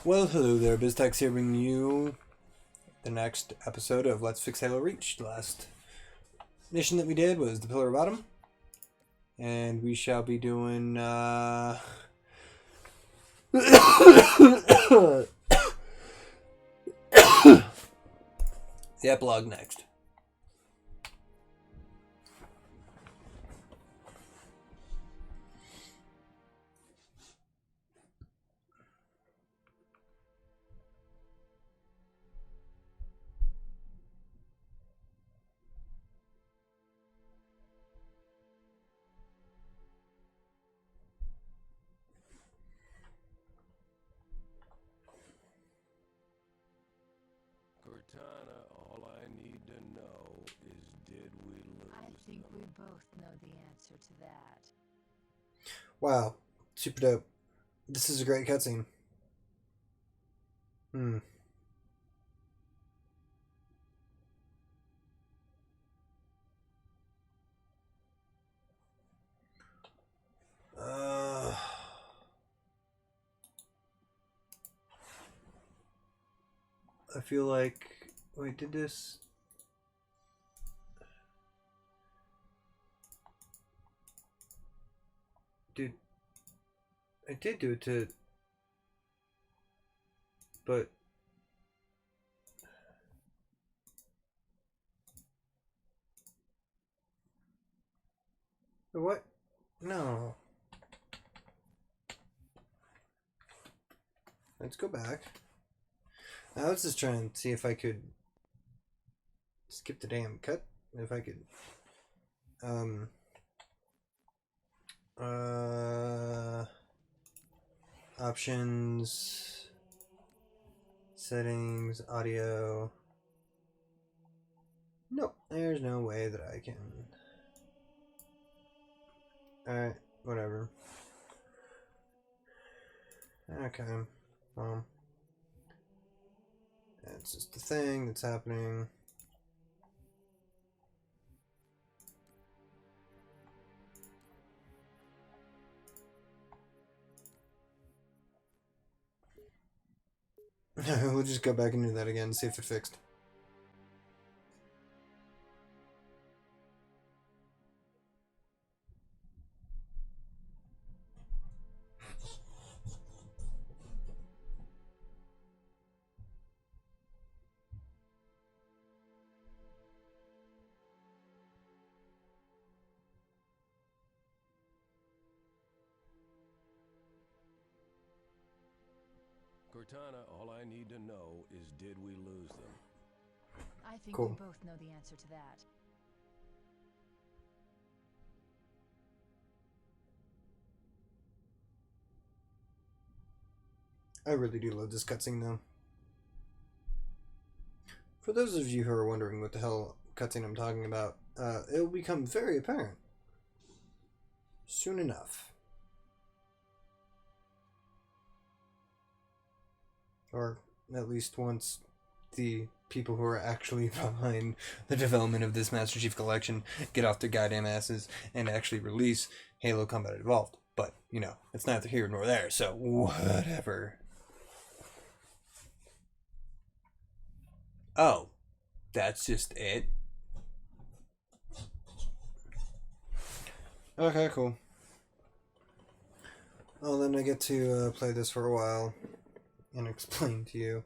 Well, hello there, bysTaXx here, bringing you the next episode of Let's Fix Halo Reach. The last mission that we did was the Pillar Bottom, and we shall be doing the epilogue next. Cortana, all I need to know is did we lose I think them? we both know the answer to that. Wow, super dope. This is a great cutscene. I feel like... Wait, did this... Dude, I did do it to... But... What? No. Let's go back. I was just trying to see if I could skip the damn cut. If I could options, settings, audio. Nope, there's no way that I can. Alright, whatever. Okay, that's just the thing that's happening. We'll just go back and do that again and see if it fixed. Cortana, all I need to know is did we lose them? I think Cool. we both know the answer to that. I really do love this cutscene though. For those of you who are wondering what the hell cutscene I'm talking about, it will become very apparent soon enough. Or at least once the people who are actually behind the development of this Master Chief Collection get off their goddamn asses and actually release Halo Combat Evolved. But, you know, it's neither here nor there, so whatever. Oh, that's just it? Okay, cool. Well, then I get to play this for a while and explain to you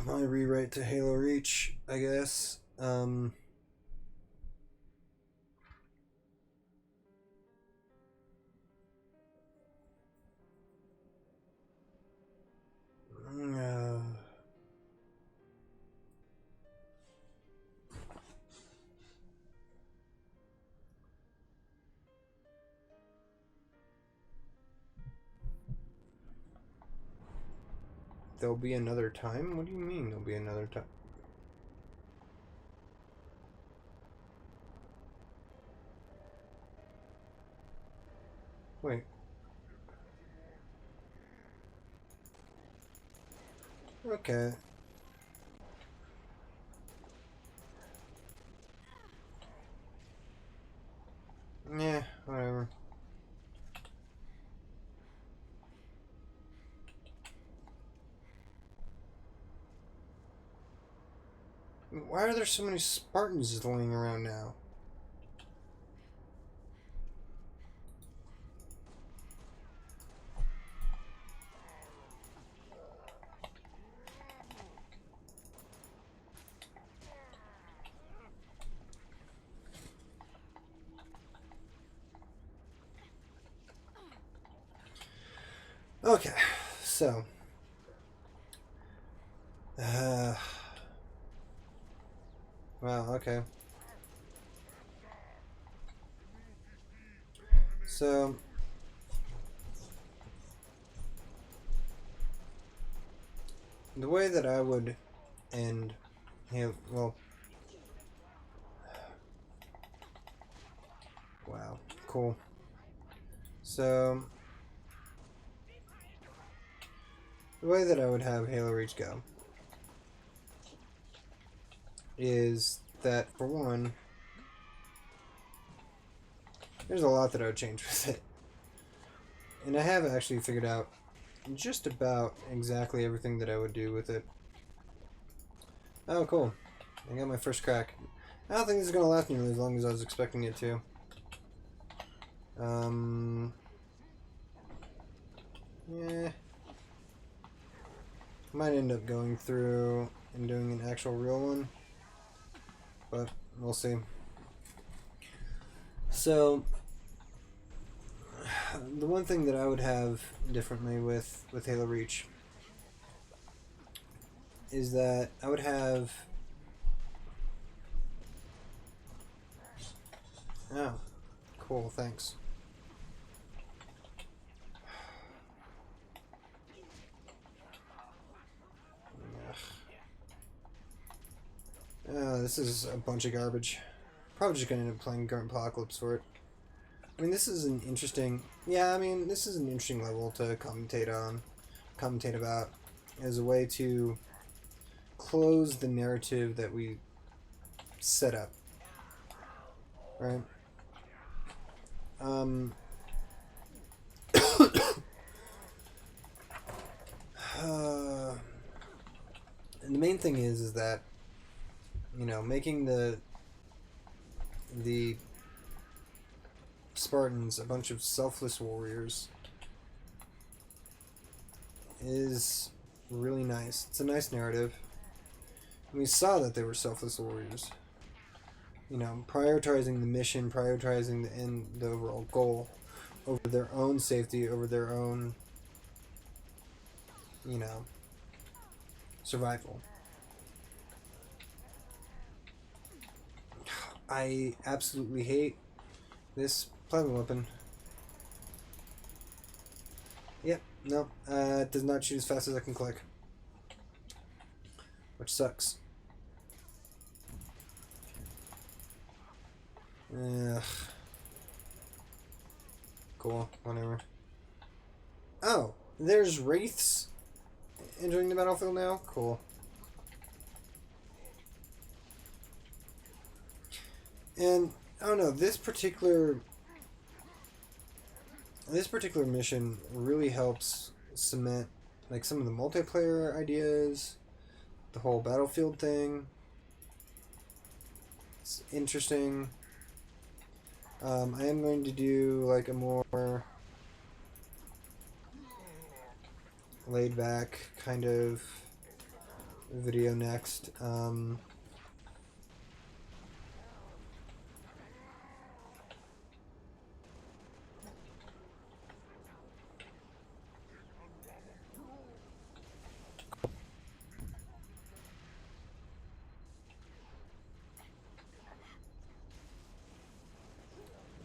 my rewrite to Halo Reach, I guess. There'll be another time? What do you mean there'll be another time? Wait. Okay. Yeah, whatever. Why are there so many Spartans laying around now? Okay, so wow, okay. So the way that I would end well, wow, cool. So the way that I would have Halo Reach go is that, for one, there's a lot that I would change with it. And I have actually figured out just about exactly everything that I would do with it. Oh, cool. I got my first crack. I don't think this is going to last nearly as long as I was expecting it to. Yeah. Might end up going through and doing an actual real one. But we'll see. So the one thing that I would have differently with Halo Reach is that I would have... Oh, cool, thanks. This is a bunch of garbage. Probably just gonna end up playing Current Apocalypse for it. I mean, this is an interesting... Yeah, I mean, this is an interesting level to commentate about as a way to close the narrative that we set up. Right? And the main thing is that, you know, making the Spartans a bunch of selfless warriors is really nice. It's a nice narrative. And we saw that they were selfless warriors. You know, prioritizing the mission, prioritizing the overall goal over their own safety, over their own, you know, survival. I absolutely hate this plasma weapon. Yep, no, it does not shoot as fast as I can click. Which sucks. Ugh. Cool, whatever. Oh, there's wraiths entering the battlefield now? Cool. And I don't know, this particular mission really helps cement like some of the multiplayer ideas, the whole battlefield thing. It's interesting. I am going to do like a more laid back kind of video next.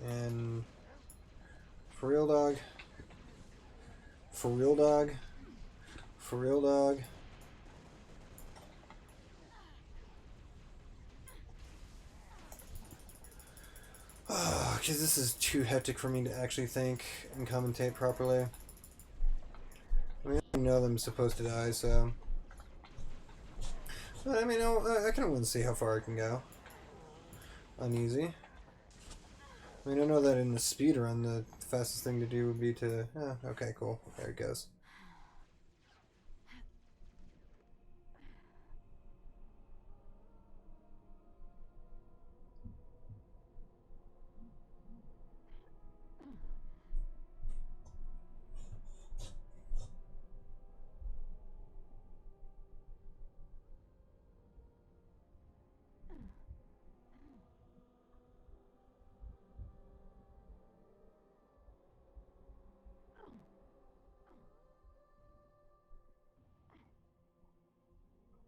And for real dog. For real dog. For real dog. Oh, because this is too hectic for me to actually think and commentate properly. I mean, I know I'm supposed to die, so... But I mean, I kind of want to see how far I can go. Uneasy. I mean, I know that in the speedrun, the fastest thing to do would be to... okay, cool. There it goes.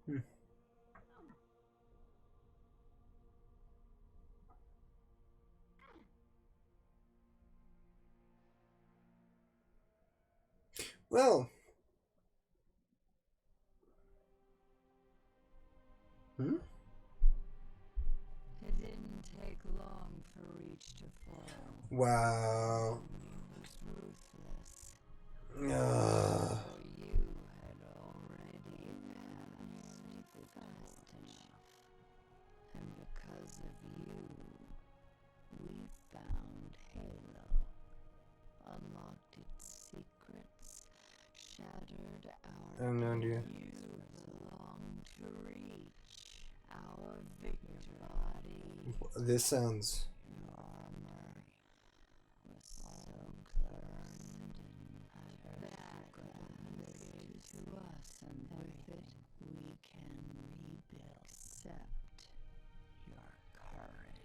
Hmm. Well. Hmm? It didn't take long for Reach to fall. Wow. He was ruthless. Uh, For you had already passed destiny. And because of you, we found Halo, unlocked its secrets, shattered I our have no idea. too long to reach. Our victor body, This sounds. your armor, was so burned and that gravity to us, and with it we can rebuild. Accept your courage.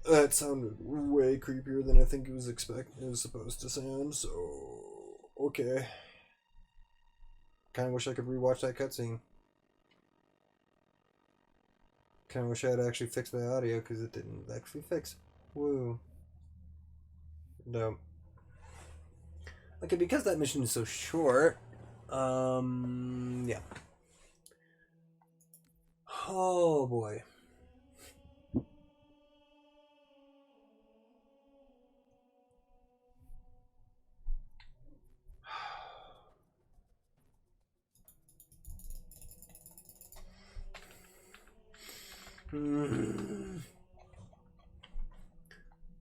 That sounded way creepier than I think it was supposed to sound. So okay. Kind of wish I could rewatch that cutscene. Kind of wish I had actually fixed my audio because it didn't actually fix. Woo. No. Okay, because that mission is so short. Yeah. Oh boy.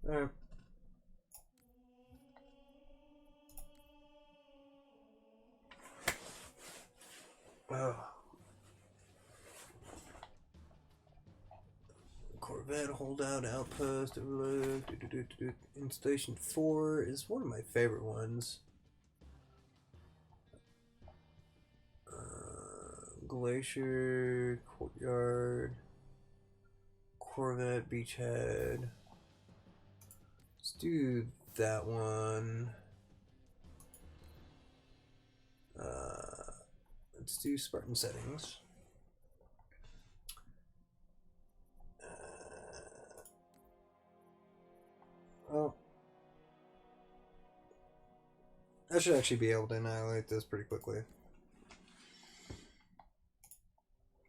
Alright. Corvette holdout outpost overload. Installation 4 is one of my favorite ones. Glacier, courtyard, Corvette, beachhead. Let's do that one. Let's do Spartan settings. Well, I should actually be able to annihilate this pretty quickly.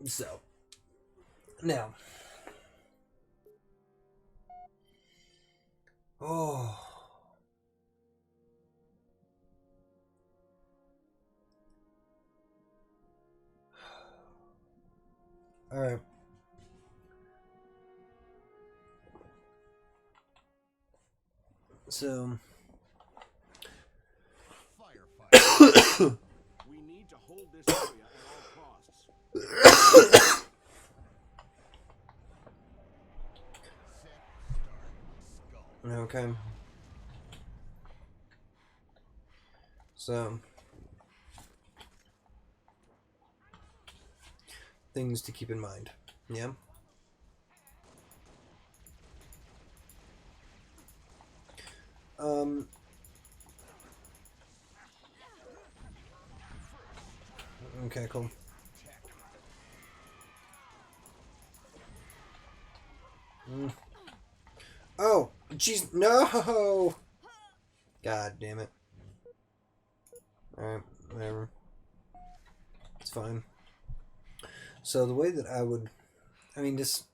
So, now. Oh. Alright. So. Firefighter. We need to hold this area at all costs. Okay. So. Things to keep in mind. Yeah. Okay, cool. Oh, jeez, no! God damn it. Alright, whatever. It's fine. So the way that I mean, this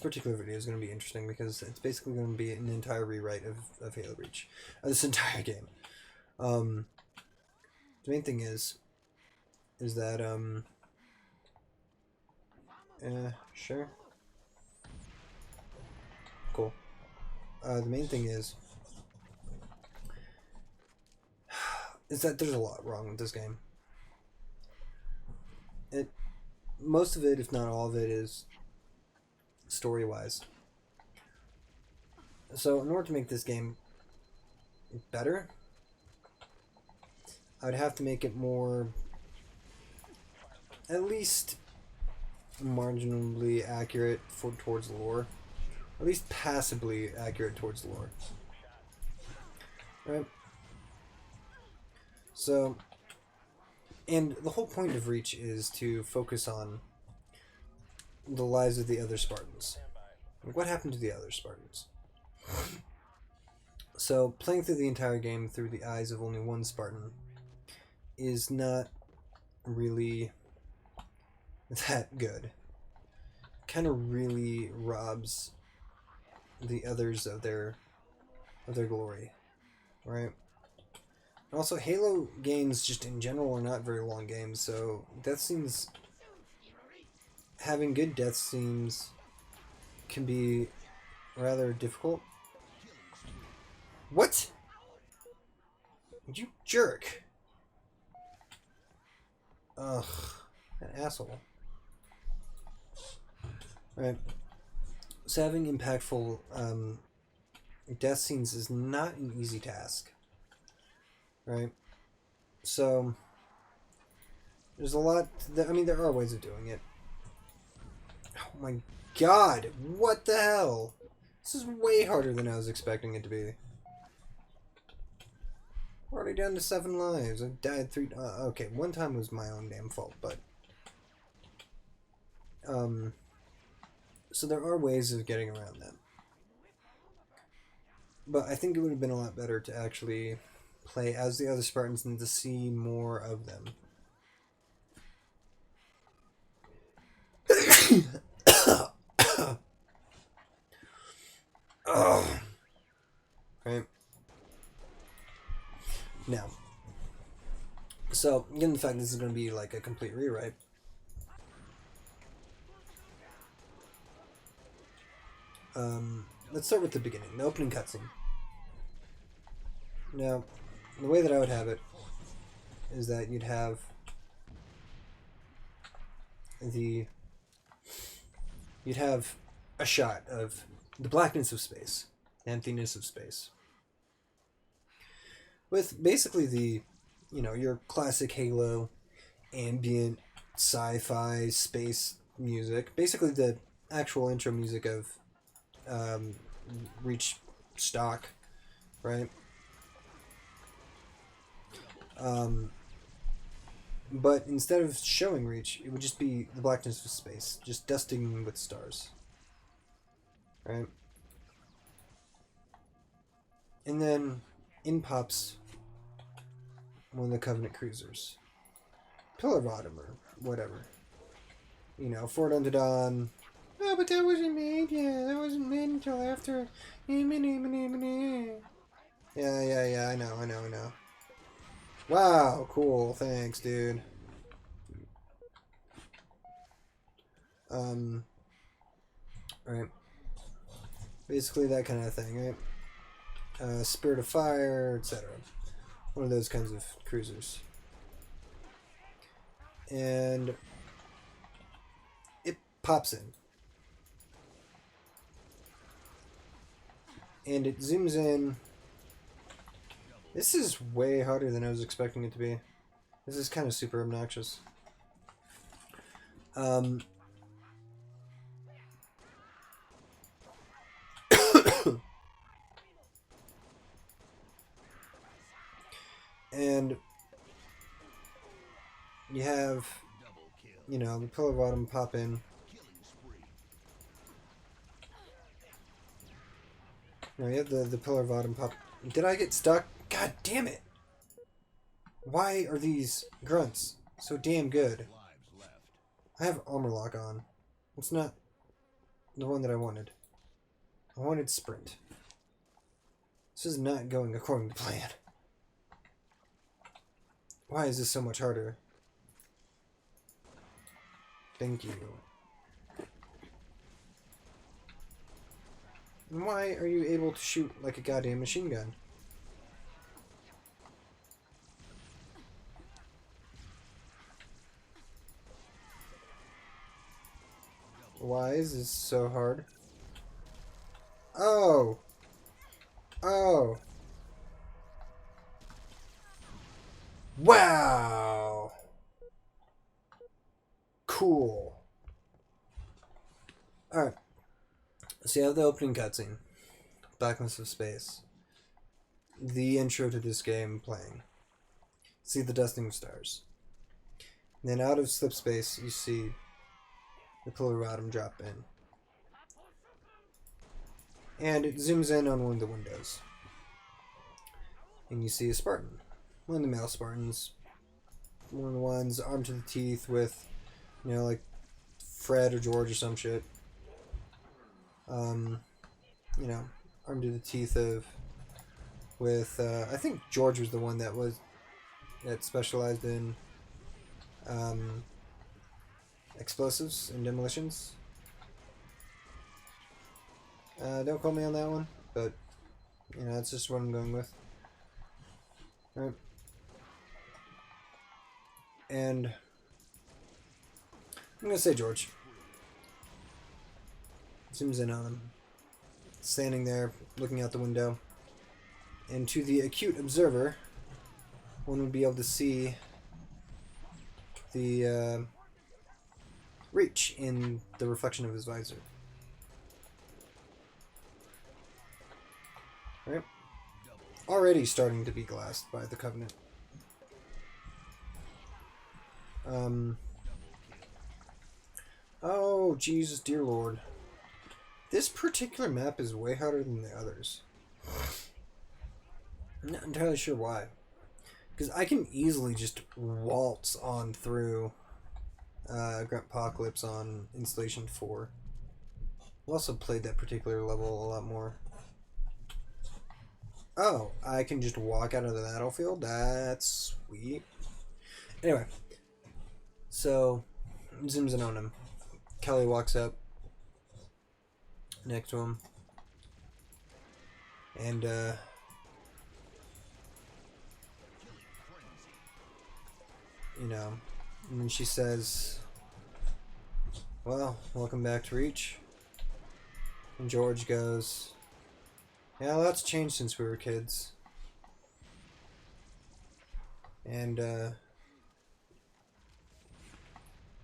particular video is going to be interesting because it's basically going to be an entire rewrite of Halo Reach. This entire game. The main thing is that, sure. Cool. The main thing is that there's a lot wrong with this game. Most of it, if not all of it, is story-wise. So in order to make this game better, I would have to make it more, at least marginally accurate towards the lore. At least passably accurate towards the lore. Right? So, And the whole point of Reach is to focus on the lives of the other Spartans. Like, what happened to the other Spartans? So, playing through the entire game through the eyes of only one Spartan is not really that good. Kind of really robs the others of their glory, right? And also, Halo games just in general are not very long games, so death scenes, having good death scenes can be rather difficult. What? You jerk! Ugh, an asshole. Right. So having impactful death scenes is not an easy task. Right? So there's a lot that, I mean, there are ways of doing it. Oh my god, what the hell? This is way harder than I was expecting it to be. We're already down to 7 lives. I died 3... okay, one time was my own damn fault, but... so there are ways of getting around that. But I think it would have been a lot better to actually play as the other Spartans and to see more of them. Oh. Right. Now, so given the fact this is going to be like a complete rewrite, let's start with the beginning, the opening cutscene. Now, the way that I would have it is that you'd have a shot of the blackness of space, the emptiness of space, with basically the, your classic Halo ambient sci-fi space music, basically the actual intro music of Reach stock, right? But instead of showing Reach, it would just be the blackness of space, just dusting with stars, right? And then in pops one of the Covenant cruisers, Pillar of Autumn or whatever, Fort Unto Dawn. Oh, but that wasn't made yet. That wasn't made until after. Yeah, I know. Wow, cool. Thanks, dude. Right. Basically that kind of thing, right? Spirit of Fire, etc. One of those kinds of cruisers. And it pops in. And it zooms in. This is way harder than I was expecting it to be. This is kind of super obnoxious. And you have, the Pillar of Autumn pop in. No, you have the Pillar of Autumn pop. Did I get stuck? God damn it! Why are these grunts so damn good? I have armor lock on. It's not the one that I wanted. I wanted sprint. This is not going according to plan. Why is this so much harder? Thank you. And why are you able to shoot like a goddamn machine gun? Why is this so hard? Oh! Oh! Wow! Cool. Alright. So you have the opening cutscene. Blackness of Space. The intro to this game playing. See the dusting of stars. Then out of slip space, you see the Pluralum drop in. And it zooms in on one of the windows. And you see a Spartan. One of the male Spartans. One of the ones armed to the teeth with, you know, like Fred or George or some shit. You know, armed to the teeth with, I think George was the one that specialized in, explosives and demolitions. Don't quote me on that one, but, you know, that's just what I'm going with. Alright. And I'm gonna say George. Zooms in on him. Standing there, looking out the window. And to the acute observer, one would be able to see the reach in the reflection of his visor. Right? Already starting to be glassed by the Covenant. Oh, Jesus, dear Lord. This particular map is way harder than the others. I'm not entirely sure why. Because I can easily just waltz on through Apocalypse on Installation 4. I've also played that particular level a lot more. Oh, I can just walk out of the battlefield? That's sweet. Anyway, so zooms in on him. Kelly walks up next to him. And, you know, and then she says, well, welcome back to Reach. And George goes, yeah, lots changed since we were kids. And,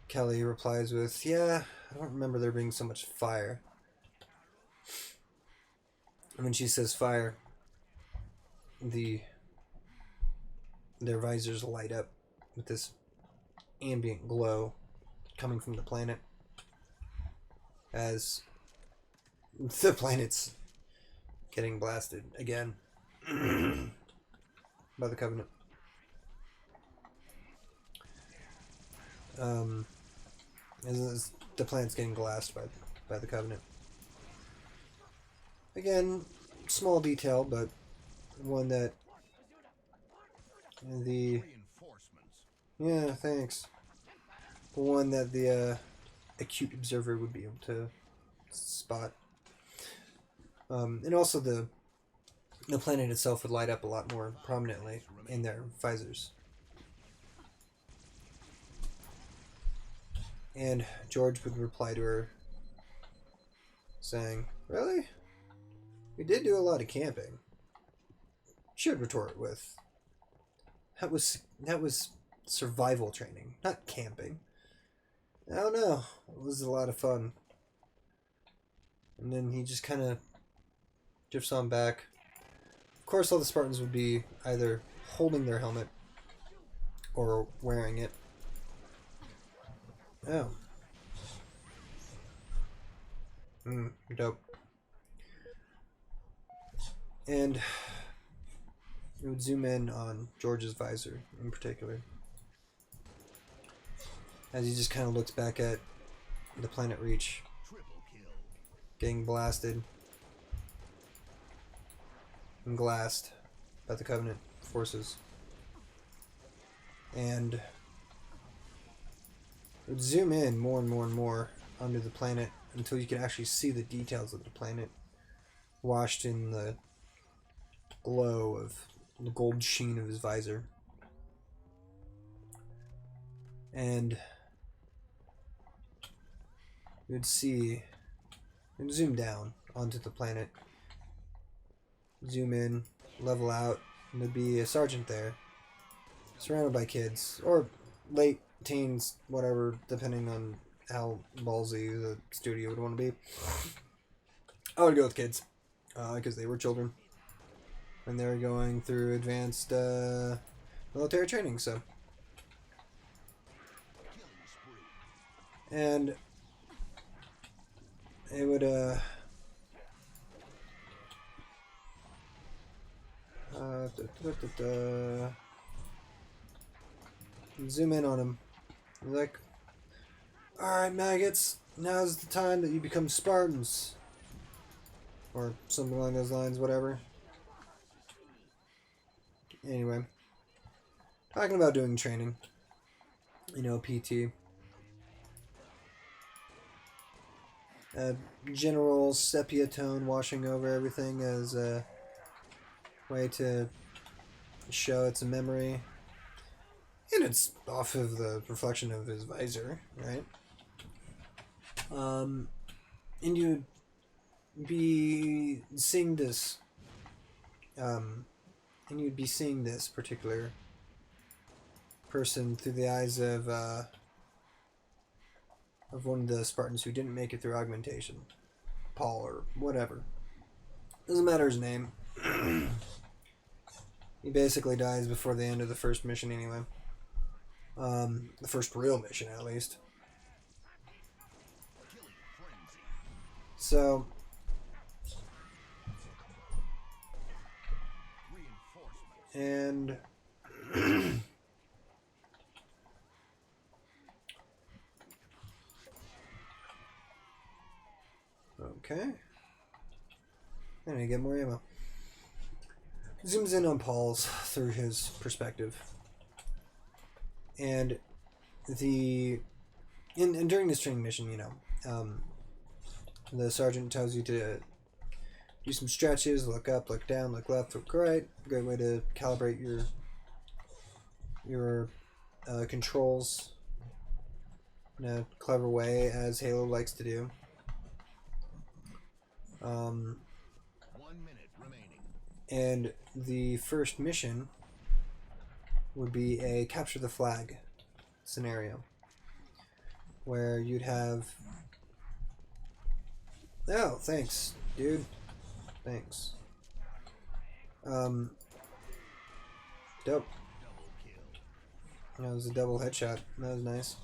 Kelly replies with, yeah, I don't remember there being so much fire. And when she says fire, their visors light up with this ambient glow coming from the planet as the planet's getting blasted again by the Covenant. As the planet's getting glassed by the Covenant. Again, small detail, but one that yeah, thanks. One that the acute observer would be able to spot. And also the planet itself would light up a lot more prominently in their visors. And George would reply to her saying, really? We did do a lot of camping. She would retort with, that was survival training, not camping. I don't know. It was a lot of fun. And then he just kind of drifts on back. Of course, all the Spartans would be either holding their helmet or wearing it. Oh. Dope. And it would zoom in on George's visor in particular. As he just kind of looks back at the planet Reach. Getting blasted. And glassed by the Covenant forces. And it would zoom in more and more and more onto the planet until you could actually see the details of the planet washed in the glow of the gold sheen of his visor. And you would see, you would zoom down onto the planet, zoom in, level out, and there'd be a sergeant there, surrounded by kids, or late teens, whatever, depending on how ballsy the studio would want to be. I would go with kids, because they were children, and they were going through advanced military training, so. And it would zoom in on him. He's like, alright, maggots, now's the time that you become Spartans. Or something along those lines, whatever. Anyway. Talking about doing training. You know, PT. General sepia tone washing over everything as a way to show it's a memory. And it's off of the reflection of his visor, right? And you'd be seeing this particular person through the eyes of one of the Spartans who didn't make it through augmentation. Paul or whatever. Doesn't matter his name. He basically dies before the end of the first mission anyway. The first real mission, at least. So... and... okay. I need to get more ammo. Zooms in on Paul's through his perspective. And during this training mission, you know, the sergeant tells you to do some stretches, look up, look down, look left, look right. Great way to calibrate your controls in a clever way, as Halo likes to do. 1 minute remaining. And the first mission would be a capture the flag scenario, where you'd have... oh, thanks, dude. Thanks. Dope. That was a double headshot. That was nice.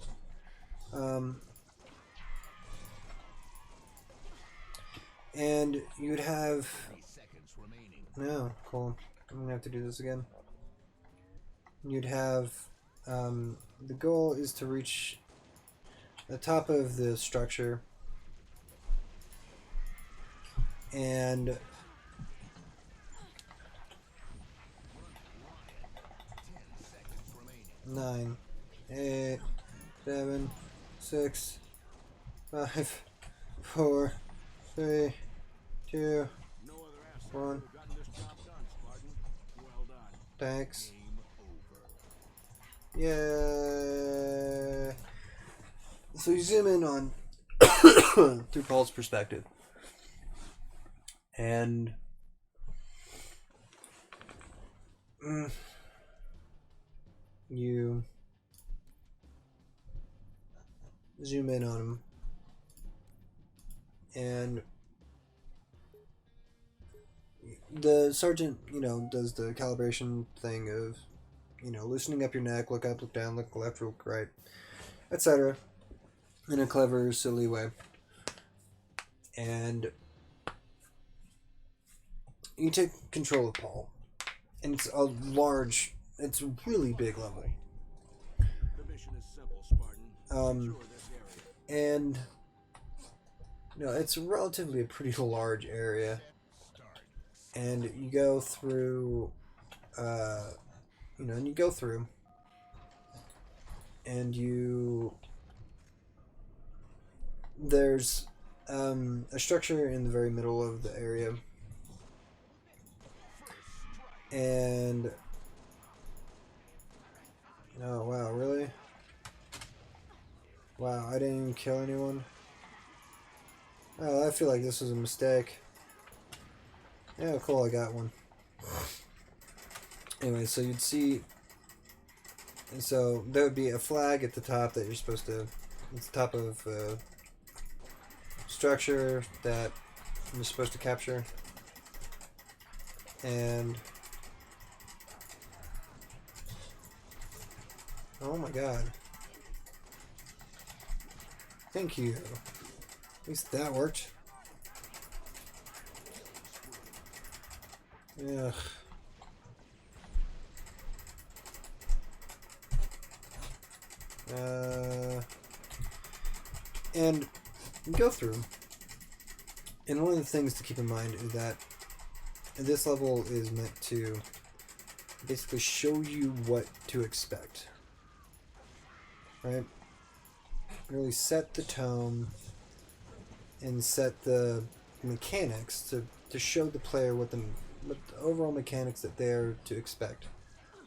And you'd have... 30 seconds remaining. no, cool. I'm gonna have to do this again. You'd have... the goal is to reach the top of the structure and 10 seconds remaining. 9, 8, 7, 6, 5, 4, 3, 2, No other asset 1. would have gotten this job done, Spartan. Well done. Thanks. Game over. Yeah. So you zoom in on through Paul's perspective, and you zoom in on him, and the sergeant, you know, does the calibration thing of, you know, loosening up your neck, look up, look down, look left, look right, etc. in a clever, silly way. And you take control of Paul. And it's it's a really big level. The mission is simple, Spartan. Secure this area. And, you know, it's relatively a pretty large area. And you go through, and there's a structure in the very middle of the area, and oh wow, really? Wow, I didn't even kill anyone. Oh, I feel like this was a mistake. Yeah, cool, I got one. Anyway, so you'd see, and so there would be a flag at the top that you're supposed to, it's the top of structure that you're supposed to capture, and oh my god, Thank you. At least that worked. Ugh. And go through. And one of the things to keep in mind is that this level is meant to basically show you what to expect. Right? Really set the tone and set the mechanics to show the player what the overall mechanics that they're to expect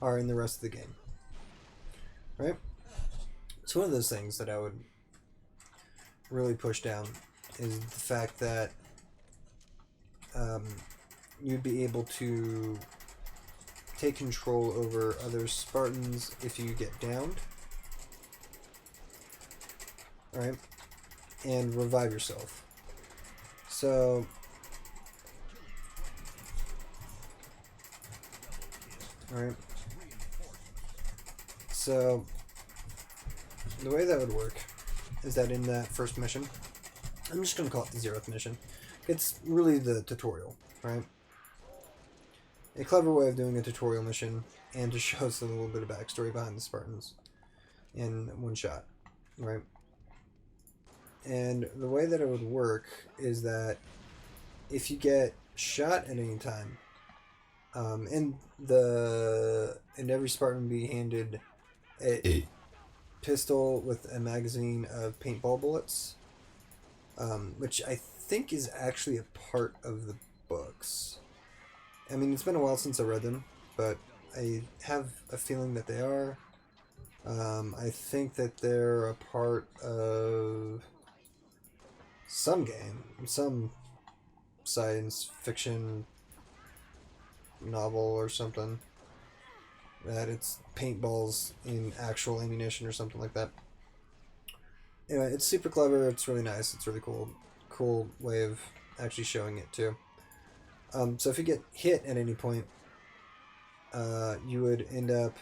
are in the rest of the game. Right? It's one of those things that I would really push down is the fact that you'd be able to take control over other Spartans if you get downed. Right? And revive yourself. So alright. So the way that would work is that in that first mission, I'm just going to call it the 0th mission. It's really the tutorial, right? A clever way of doing a tutorial mission and to show us a little bit of backstory behind the Spartans in one shot, right? And the way that it would work is that if you get shot at any time, and every Spartan would be handed a pistol with a magazine of paintball bullets, which I think is actually a part of the books. I mean, it's been a while since I read them, but I have a feeling that they are. I think that they're a part of some game, some science fiction novel or something. That it's paintballs in actual ammunition or something like that. Anyway, it's super clever. It's really nice. It's really cool. Cool way of actually showing it too. So if you get hit at any point, you would end up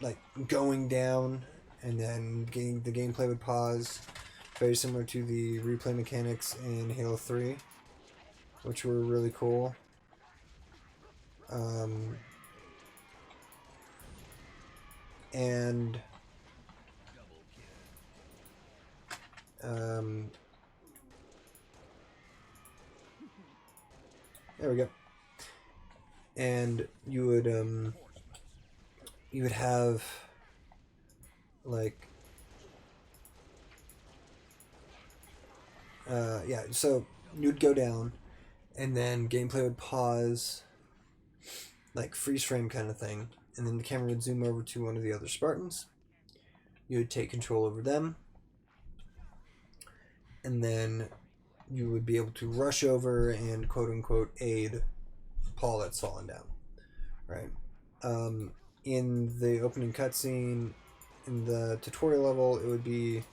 like going down, and then the gameplay would pause. Very similar to the replay mechanics in Halo 3, which were really cool. And there we go. And you would have like yeah, so you'd go down and then gameplay would pause, like freeze frame kind of thing, and then the camera would zoom over to one of the other Spartans. You would take control over them, and then you would be able to rush over and quote-unquote aid Paul that's fallen down, right? In the opening cutscene, in the tutorial level, it would be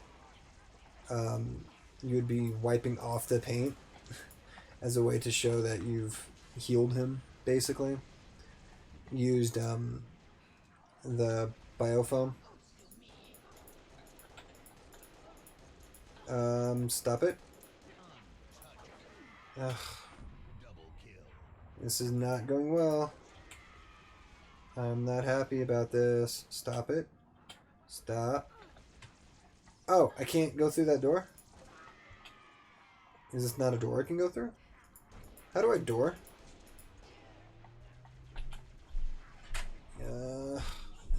you would be wiping off the paint as a way to show that you've healed him, basically. Used the biofoam. Stop it. Ugh. This is not going well. I'm not happy about this. Stop it. Stop. Oh, I can't go through that door? Is this not a door I can go through? How do I door?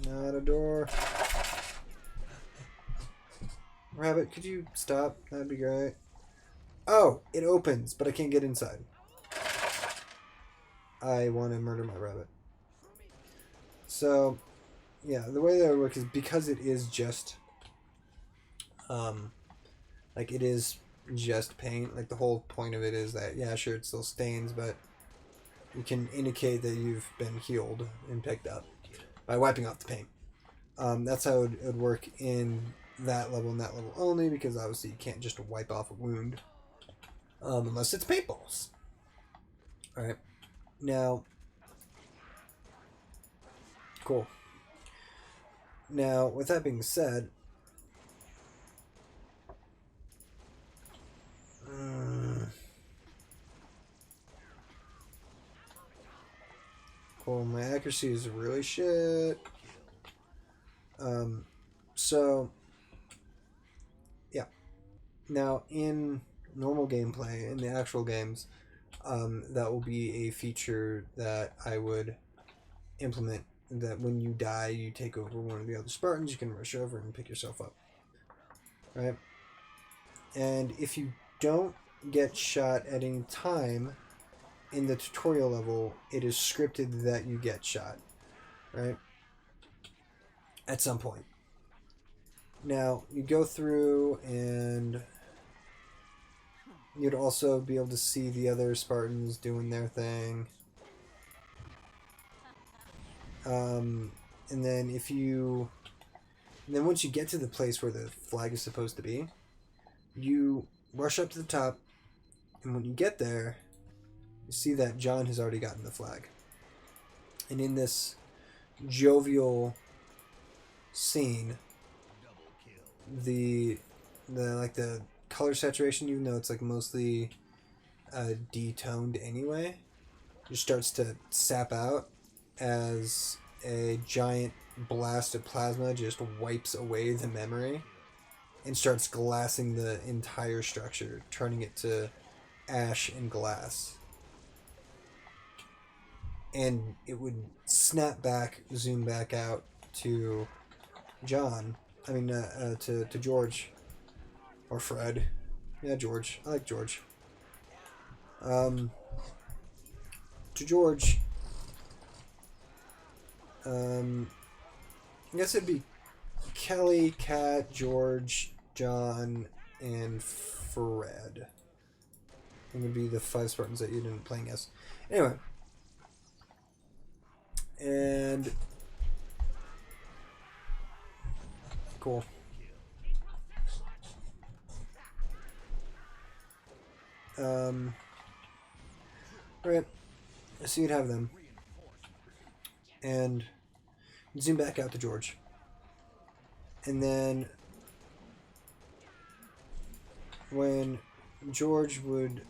Not a door. Rabbit, could you stop? That'd be great. Oh, it opens, but I can't get inside. I want to murder my rabbit. So, yeah, the way that it works is because it is just, like it is just paint. Like the whole point of it is that, yeah, sure, it still stains, but you can indicate that you've been healed and picked up by wiping off the paint. That's how it would work in that level and that level only, because obviously you can't just wipe off a wound unless it's paintballs. Alright, now, cool. Now, with that being said, cool, my accuracy is really shit. So, yeah. Now, in normal gameplay, in the actual games, that will be a feature that I would implement, that when you die, you take over one of the other Spartans, you can rush over and pick yourself up. Right? And if you don't get shot at any time in the tutorial level, it is scripted that you get shot. Right? At some point. Now, you go through and you'd also be able to see the other Spartans doing their thing. And then once you get to the place where the flag is supposed to be, you rush up to the top, and when you get there, you see that John has already gotten the flag. And in this jovial scene, the color saturation, even though it's like mostly detoned anyway, just starts to sap out as a giant blast of plasma just wipes away the memory and starts glassing the entire structure, turning it to ash and glass. And it would snap back, zoom back out to John. I mean, to George. Or Fred. Yeah, George. I like George. To George. I guess it'd be Kelly, Kat, George, John, and Fred. It would be the 5 Spartans that you didn't play as. Anyway. And cool. Right. So you'd have them. And zoom back out to George. And then when George would,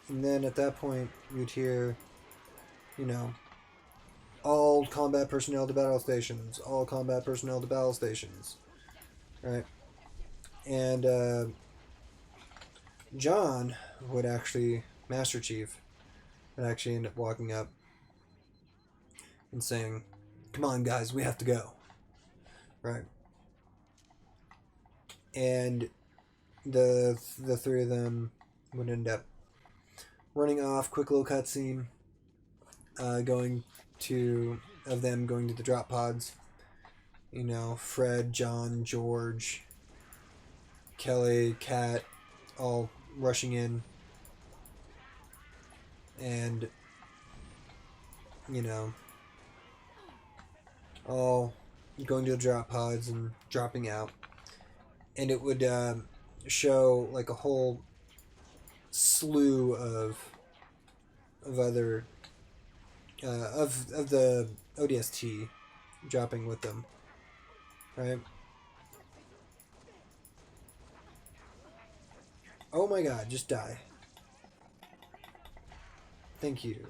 and then at that point you'd hear, you know, all combat personnel to battle stations, all combat personnel to battle stations, right? And John would actually, Master Chief, would actually end up walking up and saying, "Come on, guys, we have to go." Right? And the three of them would end up running off. Quick little cutscene. Going to the drop pods. You know, Fred, John, George, Kelly, Kat, all rushing in. And, you know, all going to the drop pods and dropping out. And it would show like a whole slew of other of the ODST dropping with them, right? Oh my god, just die. Thank you.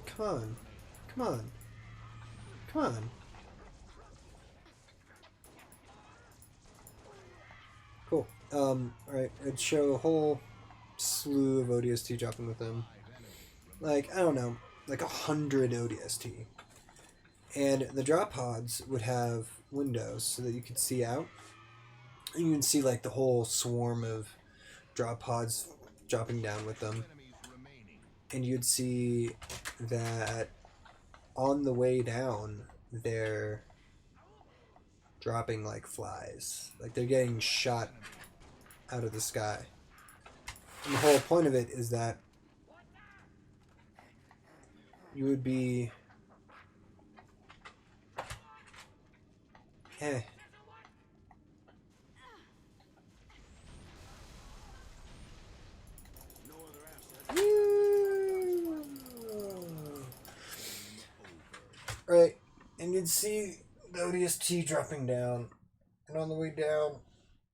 Come on. Come on. Come on. Cool. Alright, it'd show a whole slew of ODST dropping with them. Like, I don't know, like 100 ODST. And the drop pods would have windows so that you could see out. And you can see like the whole swarm of drop pods dropping down with them. And you'd see that on the way down, they're dropping like flies. Like they're getting shot out of the sky. And the whole point of it is that you would be... Hey. and you'd see the ODST dropping down, and on the way down,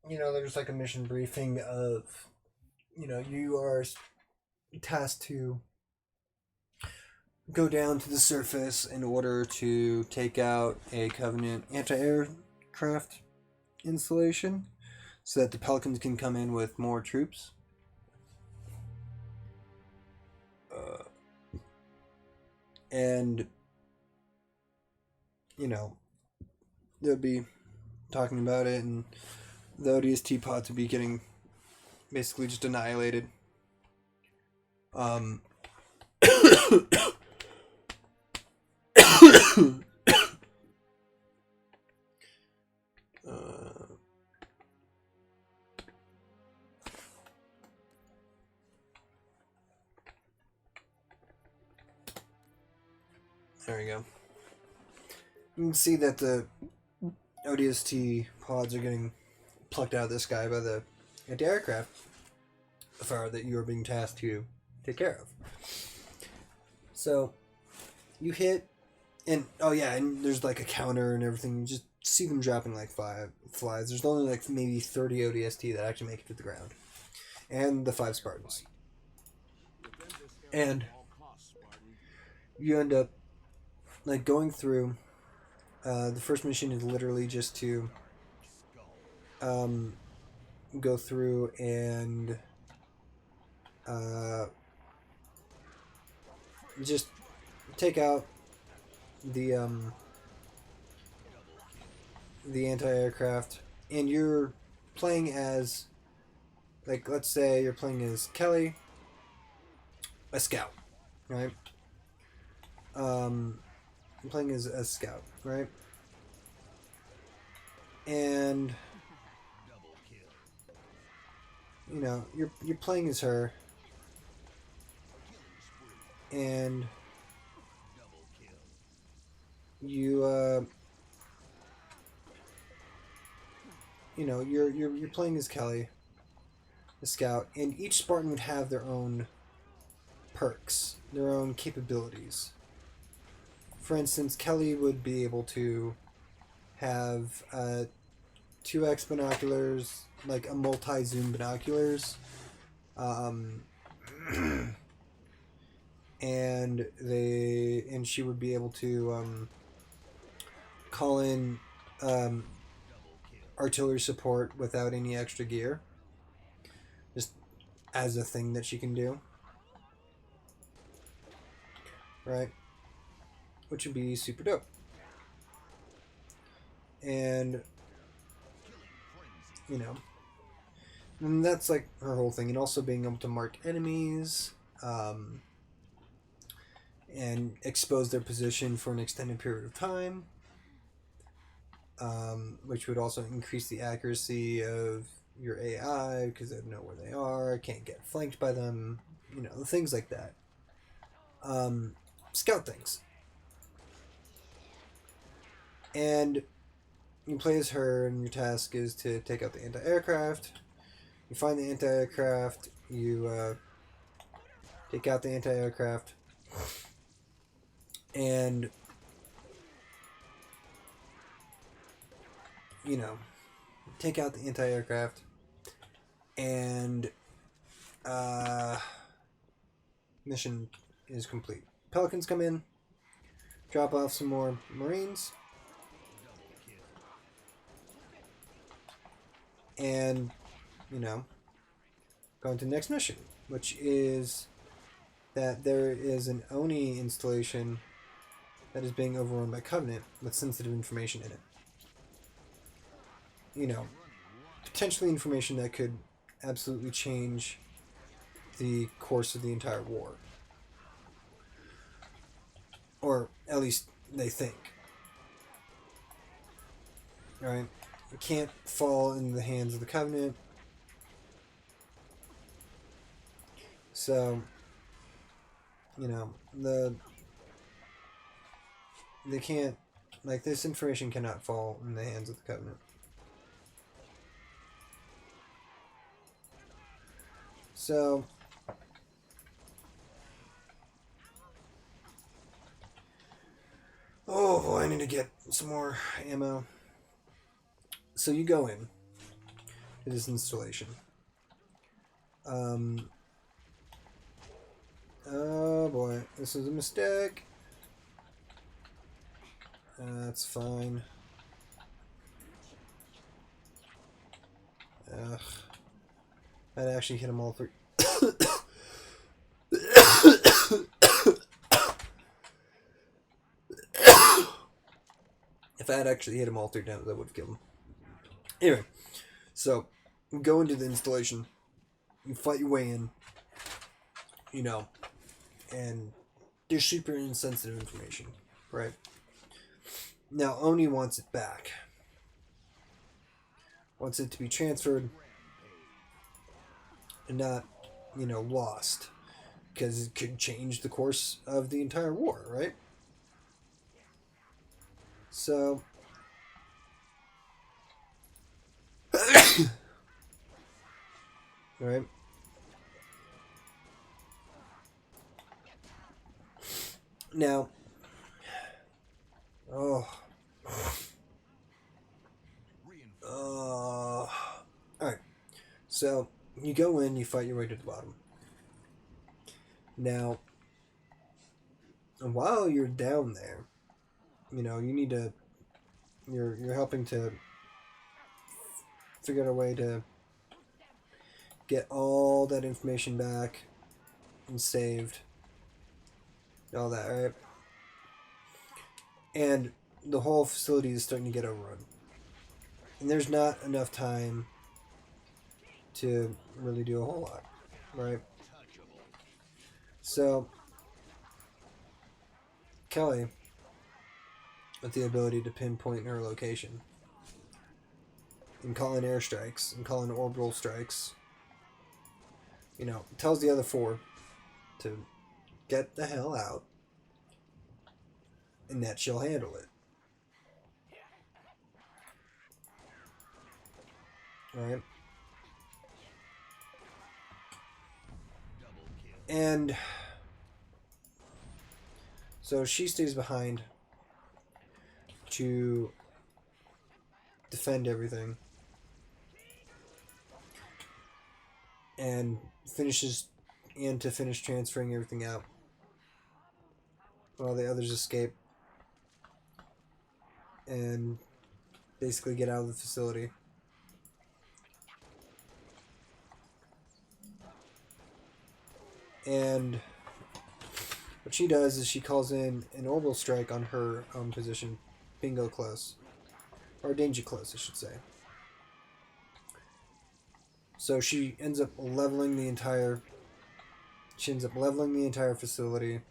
there's like a mission briefing of, you are tasked to go down to the surface in order to take out a Covenant anti-aircraft installation so that the Pelicans can come in with more troops. And, they'll be talking about it, and the ODST pods would be getting basically just annihilated. There we go. You can see that the ODST pods are getting plucked out of the sky by the anti-aircraft fire that you are being tasked to take care of. So, you hit, and and there's like a counter and everything. You just see them dropping like 5 flies. There's only like maybe 30 ODST that actually make it to the ground. And the 5 Spartans. And you end up like going through. The first mission is literally just to go through and just take out the anti-aircraft, and you're playing as, like, let's say you're playing as Kelly, a scout, right? I'm playing as a scout, right? And you're playing as her, and you're playing as Kelly, the scout, and each Spartan would have their own perks, their own capabilities. For instance, Kelly would be able to have 2x binoculars, like a multi-zoom binoculars, and she would be able to call in artillery support without any extra gear, just as a thing that she can do, right? Which would be super dope. And and that's like her whole thing. And also being able to mark enemies, and expose their position for an extended period of time, which would also increase the accuracy of your AI because they know where they are, can't get flanked by them, things like that. Scout things. And you play as her, and your task is to take out the anti-aircraft. You find the anti-aircraft, you take out the anti-aircraft, and take out the anti-aircraft, and mission is complete. Pelicans come in, drop off some more Marines, and go into the next mission, which is that there is an Oni installation that is being overrun by Covenant with sensitive information in it. Potentially information that could absolutely change the course of the entire war. Or at least they think. Right? It can't fall in the hands of the Covenant. So, they can't, like, this information cannot fall in the hands of the Covenant. So, oh boy. need to get some more ammo. So you go in to this installation. Oh boy, this is a mistake. That's fine. Ugh. I'd actually hit them all three. If I had actually hit him all three times, I would have killed him. Anyway, so you go into the installation, you fight your way in, you know, and there's super insensitive information, right? Now, Oni wants it back. Wants it to be transferred and not, you know, lost. Because it could change the course of the entire war, right? So... right? Now... oh... Alright. So, you go in, you fight your way to the bottom. Now, while you're down there, you know, you need to... You're helping to figure out a way to get all that information back and saved. All that, right? And the whole facility is starting to get overrun. And there's not enough time to really do a whole lot, right? So, Kelly, with the ability to pinpoint her location, and call in airstrikes, and call in orbital strikes, you know, tells the other four to get the hell out, and that she'll handle it. Right? And so she stays behind to defend everything and to finish transferring everything out while the others escape and basically get out of the facility. And what she does is she calls in an orbital strike on her own position, bingo close, or danger close, I should say. So she ends up leveling the entire. She ends up leveling the entire facility,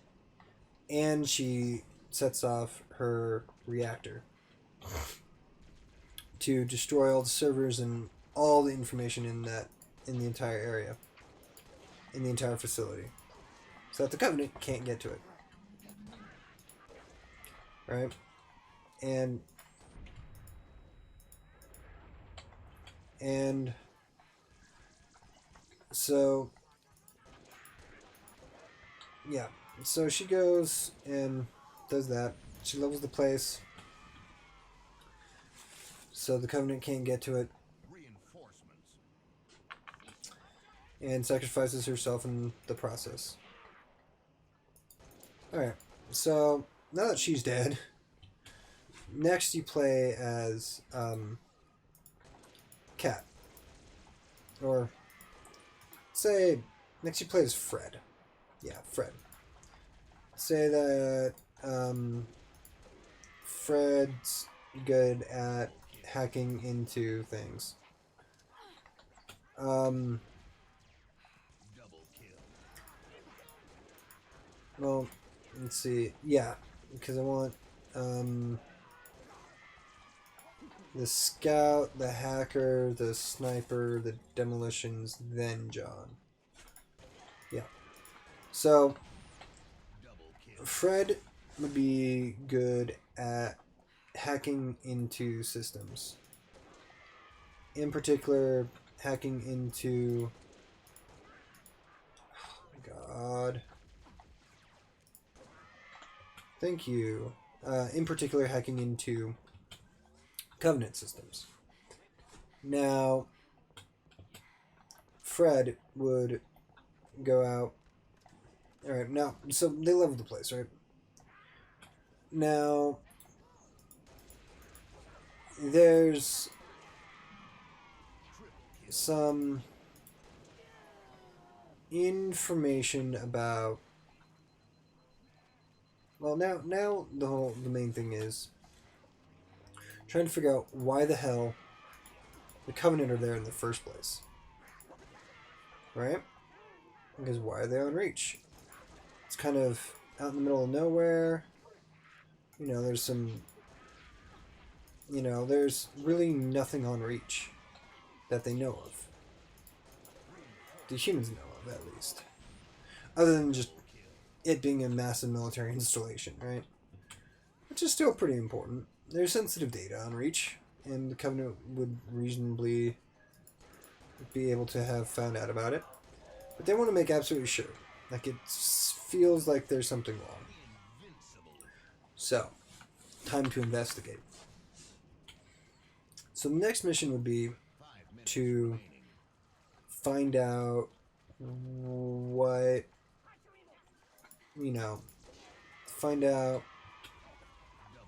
and she sets off her reactor to destroy all the servers and all the information in the entire area. In the entire facility, so that the Covenant can't get to it, right? And so yeah, so she goes and does that. She levels the place so the Covenant can't get to it, and sacrifices herself in the process. Alright, so now that she's dead, next you play as Cat. Or say next you play as Fred. Yeah, Fred. Say that Fred's good at hacking into things. Well, let's see. Yeah, because I want the scout, the hacker, the sniper, the demolitions, then John. Yeah. So, Fred would be good at hacking into systems. In particular, hacking into... oh my god. Thank you. in particular hacking into Covenant systems. Now, Fred would go out. All right, now, so they leveled the place, right? Now, there's some information about. Well, now the main thing is trying to figure out why the hell the Covenant are there in the first place, right? Because why are they on Reach? It's kind of out in the middle of nowhere. You know, there's some. You know, there's really nothing on Reach that they know of. The humans know of, at least. Other than just it being a massive military installation, right? Which is still pretty important. There's sensitive data on Reach, and the Covenant would reasonably be able to have found out about it. But they want to make absolutely sure. Like, it feels like there's something wrong. So, time to investigate. So the next mission would be to find out what, you know, find out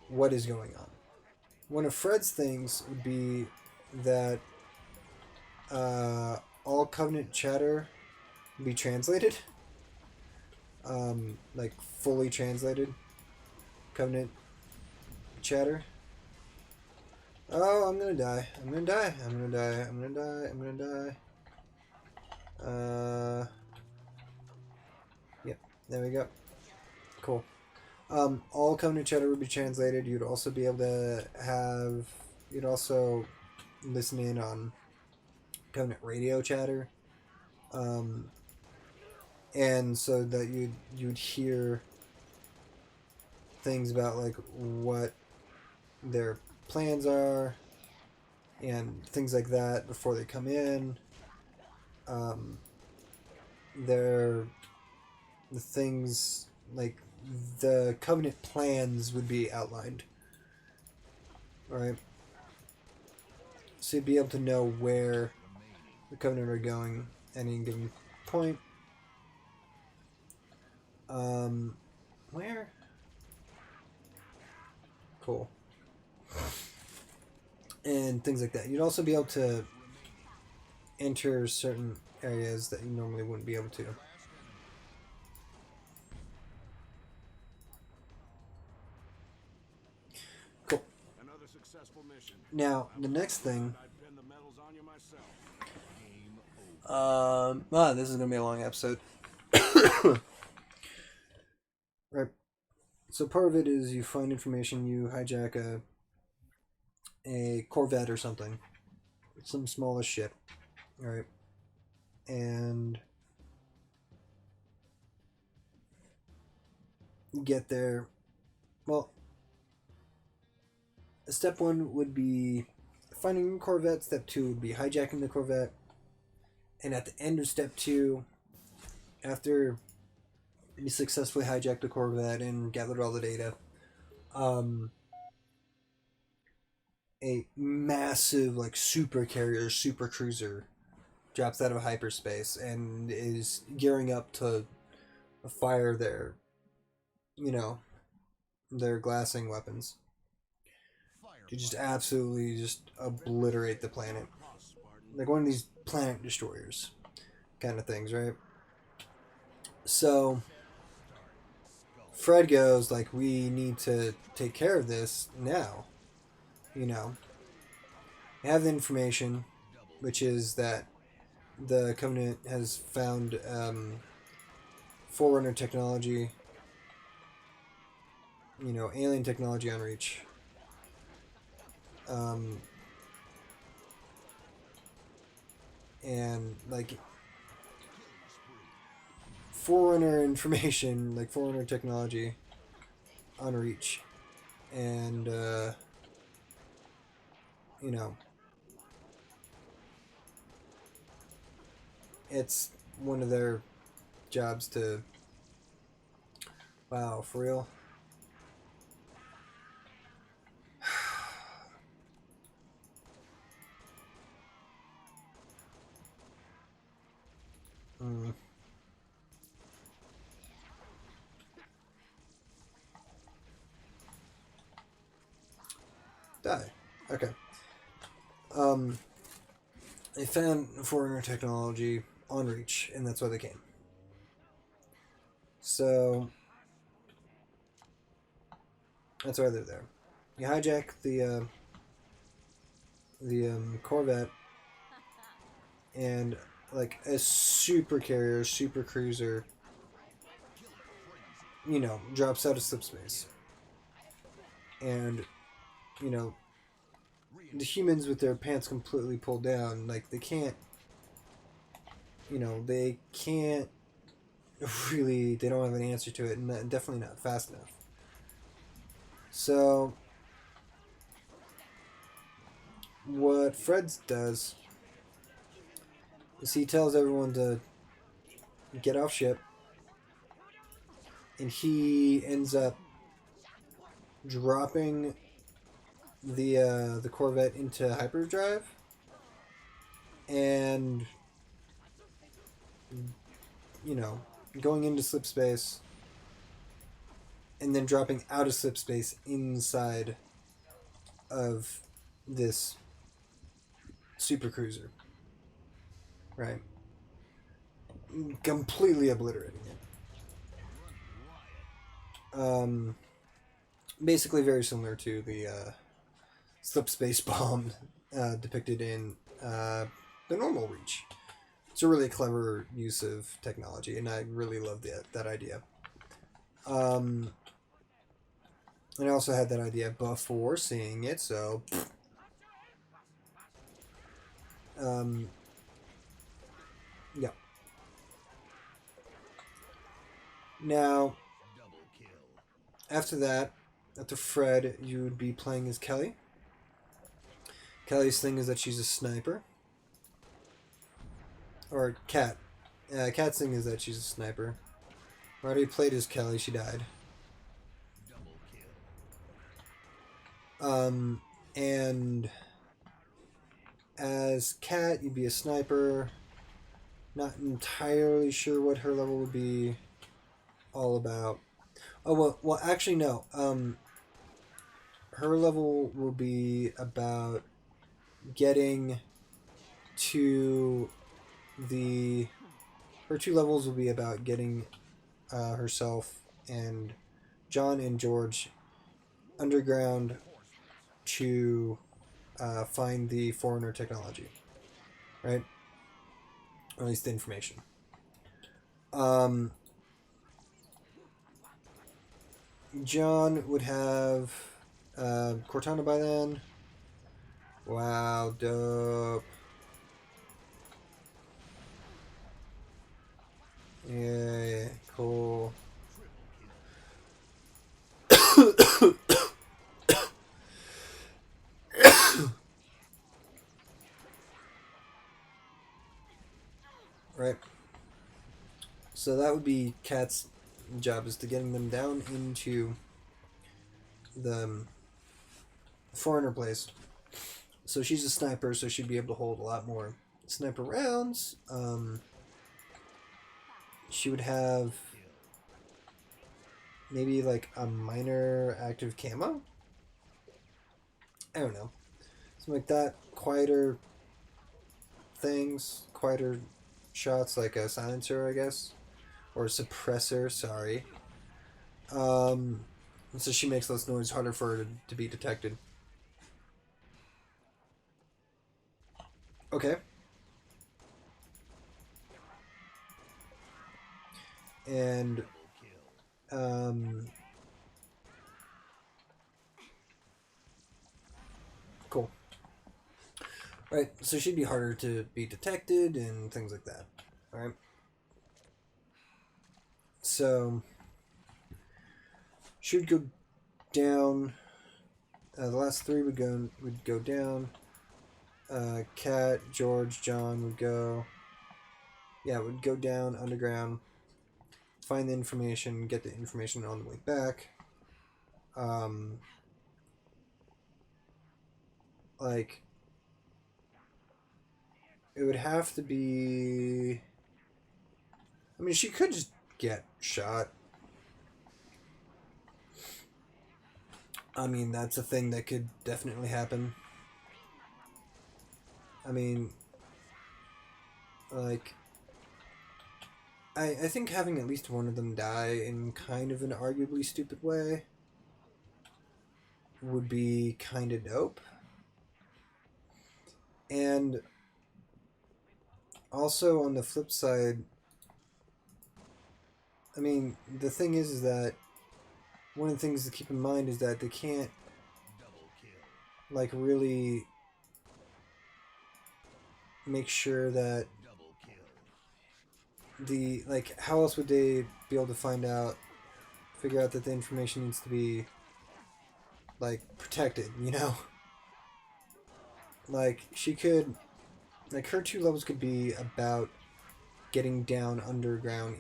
what is going on. One of Fred's things would be that all Covenant chatter be translated, like fully translated Covenant chatter. Oh, I'm gonna die. I'm gonna die. I'm gonna die. I'm gonna die. I'm gonna die. Yep. There we go. Cool. All Covenant chatter would be translated. You'd also be able to have. You'd also listen in on Covenant radio chatter. And so that you'd hear things about like what their plans are and things like that before they come in. The things like the Covenant plans would be outlined, right? So you'd be able to know where the Covenant are going at any given point. Where? Cool. And things like that. You'd also be able to enter certain areas that you normally wouldn't be able to. Cool. Another successful mission. Now, the next thing. I'd pin the medals on you myself. This is gonna be a long episode. Right. So part of it is you find information, you hijack a Corvette or something, some smaller ship, right? And you get there. Well, step one would be finding the Corvette. Step two would be hijacking the Corvette. And at the end of step two, after you successfully hijacked the Corvette and gathered all the data, a massive like super carrier, super cruiser drops out of hyperspace and is gearing up to fire their, their glassing weapons to just absolutely just obliterate the planet. Like one of these planet destroyers kind of things, right? So Fred goes like, we need to take care of this now. I have the information, which is that the Covenant has found Forerunner technology, alien technology on Reach. And like Forerunner information, like Forerunner technology on Reach. And it's one of their jobs to... Wow, for real? die. Okay. They found foreigner technology on Reach, and that's why they came. So that's why they're there. You hijack the Corvette, and like a super carrier, super cruiser, drops out of slipspace, and the humans with their pants completely pulled down, like they can't really, they don't have an answer to it, and definitely not fast enough. So what Fred does is he tells everyone to get off ship, and he ends up dropping the Corvette into hyperdrive, and going into slipspace, and then dropping out of slipspace inside of this super cruiser, right? Completely obliterating it. Basically very similar to the slipspace bomb depicted in the normal Reach. It's a really clever use of technology, and I really love that idea. And I also had that idea before seeing it, so yeah. Now, after that, after Fred, you would be playing as Kelly. Kelly's thing is that she's a sniper. Or Kat. Kat's thing is that she's a sniper. I already played as Kelly, she died. And as Kat, you'd be a sniper. Not entirely sure what her level would be all about. Oh, well, actually, no. Her level will be about getting to the... Her 2 levels will be about getting herself and John and George underground to find the foreigner technology, right? Or at least the information. John would have Cortana by then. Wow, dope. Yeah, cool. Right. So that would be Kat's job, is to getting them down into the foreigner place. So she's a sniper, so she'd be able to hold a lot more sniper rounds. She would have maybe like a minor active camo. I don't know. Something like that. Quieter things. Quieter shots, like a silencer, I guess. Or a suppressor, sorry. So she makes less noise, harder for her to be detected. Okay. And cool. Right, so she'd be harder to be detected and things like that. Alright. So she would go down. The last 3 would go down. Kat, George, John would go. Yeah, would go down underground, find the information, get the information on the way back. Like, it would have to be... I mean, she could just get shot. I mean, that's a thing that could definitely happen. I mean, like, I think having at least one of them die in kind of an arguably stupid way would be kind of dope. And also on the flip side, I mean, the thing is that one of the things to keep in mind is that they can't, like, really make sure that the, like, how else would they be able to figure out that the information needs to be, like, protected, you know? Like, she could, like, her 2 levels could be about getting down underground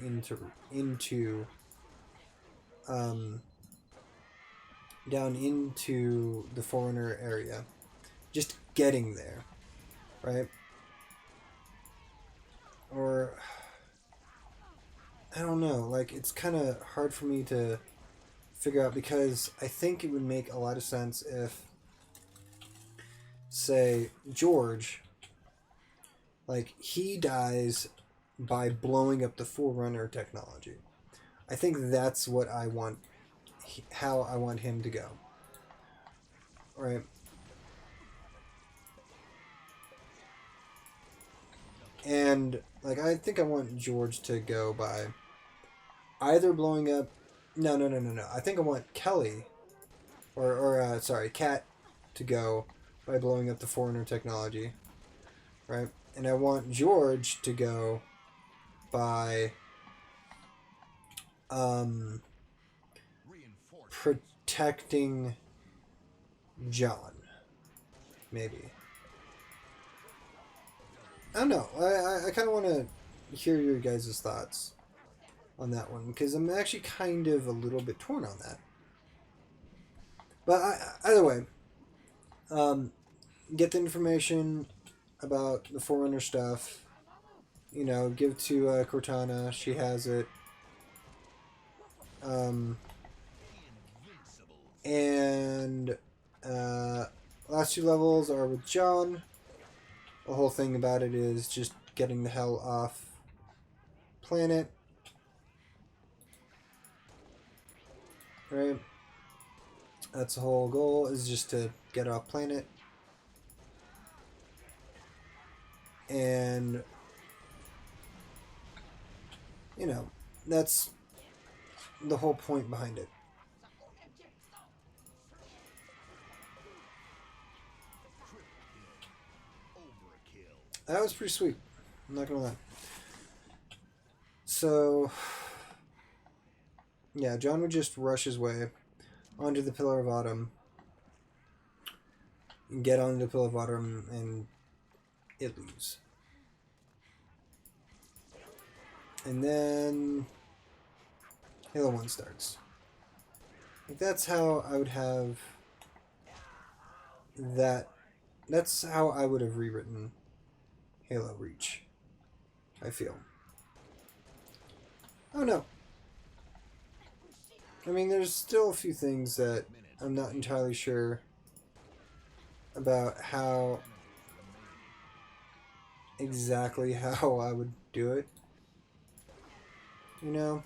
down into the Forerunner area. Just getting there, right? Or, I don't know, like, it's kind of hard for me to figure out, because I think it would make a lot of sense if, say, George, like, he dies by blowing up the Forerunner technology. I think that's what I want, how I want him to go. Right? And, like, I think I want George to go by either blowing up... No. I think I want Kelly, sorry, Kat, to go by blowing up the Forerunner technology. Right? And I want George to go by protecting John. Maybe. I don't know. I kind of want to hear your guys' thoughts on that one, because I'm actually kind of a little bit torn on that. But either way, get the information about the Forerunner stuff. You know, give to Cortana. She has it. And last 2 levels are with John. The whole thing about it is just getting the hell off planet. Right? That's the whole goal, is just to get off planet. And, you know, that's the whole point behind it. That was pretty sweet. I'm not gonna lie. So, yeah, John would just rush his way onto the Pillar of Autumn, get onto the Pillar of Autumn, and it leaves. And then Halo 1 starts. Like, that's how I would have that. That's how I would have rewritten Halo Reach, I feel. Oh no. I mean, there's still a few things that I'm not entirely sure about how exactly how I would do it. You know?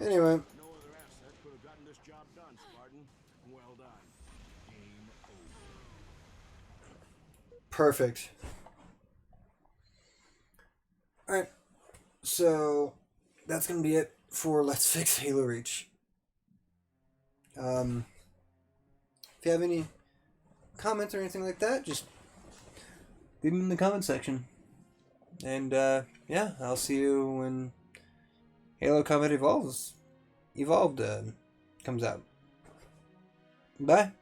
Anyway. No other asset could have gotten this job done, Spartan. Well done. Game over. Perfect. Alright. So, that's going to be it for Let's Fix Halo Reach. If you have any comments or anything like that, just leave them in the comment section. And, yeah, I'll see you when Halo Combat Evolved comes out. Bye.